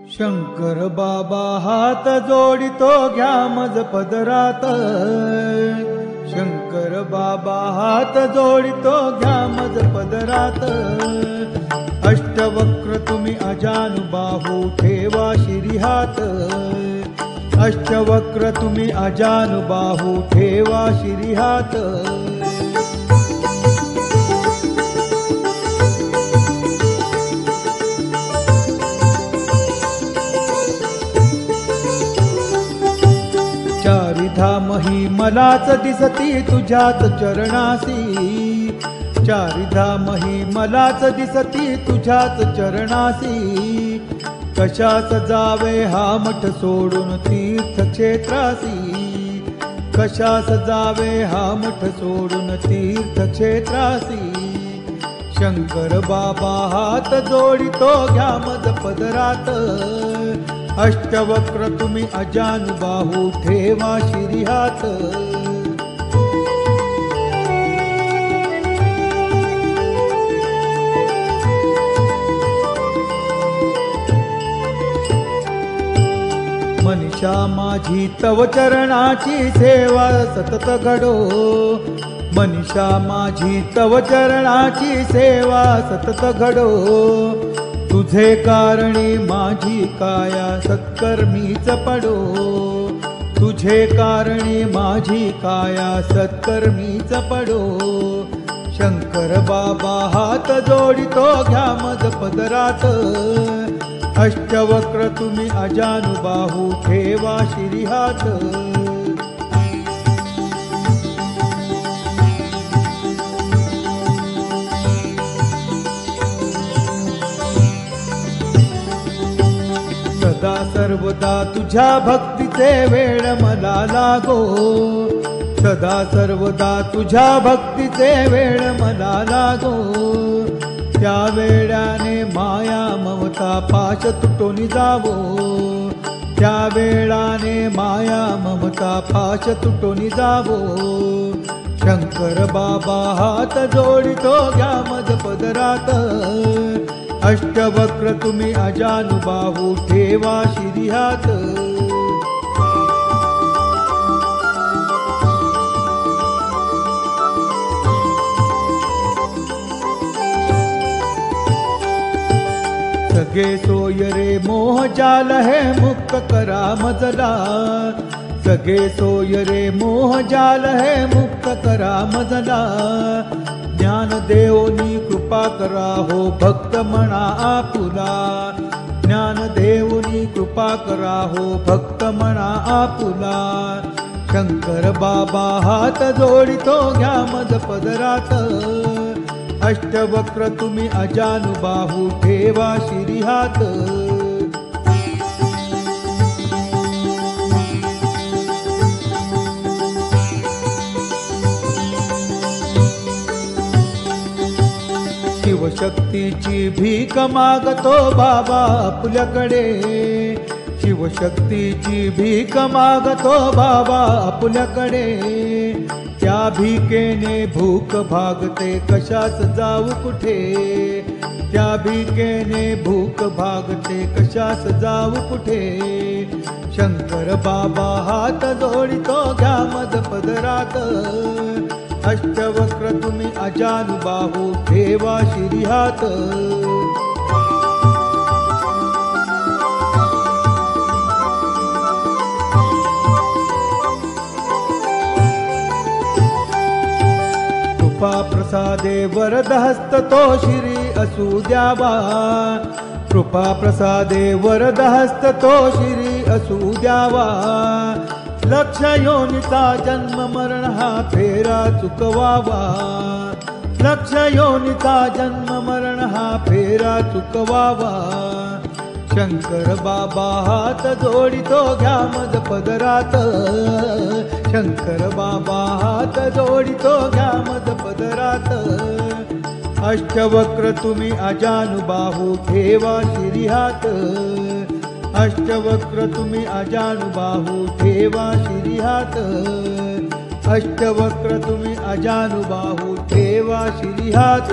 शंकर बाबा हात जोडितो घ्या मज पदरात। शंकर बाबा हात जोडितो घ्या मज पदरात। अष्टवक्र तुम्ही अजानुबाहू ठेवा शिरीहात। अष्टवक्र तुम्ही अजानुबाहू ठेवा शिरीहात। चारिधाम ही मलाच दिसती तुझ्याच चरणासी। चारिधाम ही मलाच दिसती तुझ्याच चरणासी। कशास जावे हा मठ सोडून तीर्थक्षेत्रासी। कशास जावे हा मठ सोडून तीर्थक्षेत्रासी। शंकर बाबा हात जोडितो घ्या मज पदरात। अष्टवक्र तुम्ही अजानुबाहू ठेवा शिरीहात। मनीषा माझी तव चरणाची सेवा सतत घडो। मनीषा माझी तव चरणाची सेवा सतत घडो। तुझे कारणी माझी काया सत्कर्मीच पडो। तुझे कारणी माझी काया सत्कर्मीच पडो। शंकर बाबा हात जोडितो घ्या मज पदरात। अष्टवक्र तुम्ही अजानुबाहू ठेवा शिरीहात। सदा सर्वदा तुझ्या भक्तीचे वेळ मला लागो। सदा सर्वदा तुझ्या भक्तीचे वेळ मला लागो। त्या वेळाने माया ममता पाश तुटून जावो। त्या वेळाने माया ममता पाश तुटून जावो। शंकर बाबा हात जोडितो घ्या मज पदरात। अष्टवक्र तुम्ही अजानुबाहू ठेवा शिरीहात। सगे सोय रे मोह जाल है मुक्त करा मजला। सगे सोय रे मोह जाल है मुक्त करा मजला। ज्ञान देवनी कृपा करा हो भक्त म्हणा आपुला। ज्ञान देवनी कृपा करा हो भक्त म्हणा आपुला। शंकर बाबा हात जोडितो घ्या मज पदरात। अष्टवक्र तुम्ही अजानुबाहू ठेवा शिरीहात। शिवशक्तीची भीक मागतो बाबा आपल्याकडे। शिवशक्तीची भीक मागतो बाबा आपल्याकडे। त्या भीकेने भूक भागते कशास जाऊ कुठे। त्या भीकेने भूक भागते कशास जाऊ कुठे। शंकर बाबा हात जोडितो घ्या मज पदरात। अष्टवक्र तुम्ही अजानुबाहू ठेवा शिरीहात। कृपा प्रसादे वरद हस्त तो शिरी असू द्यावा। कृपा प्रसादे वरद हस्त तो शिरी असू द्यावा। लक्ष योनिचा जन्म मरण हा फेरा चुकवावा। लक्ष योनिचा जन्म मरण हा फेरा चुकवावा। शंकर बाबा हात जोडितो घ्या मज पदरात। शंकर बाबा हात जोडितो घ्या मज पदरात। अष्टवक्र तुम्ही अजानुबाहू ठेवा शिरीहात। अष्टवक्र तुम्ही अजानुबाहू ठेवा शिरीहात। अष्टवक्र तुम्ही अजानुबाहू ठेवा शिरीहात।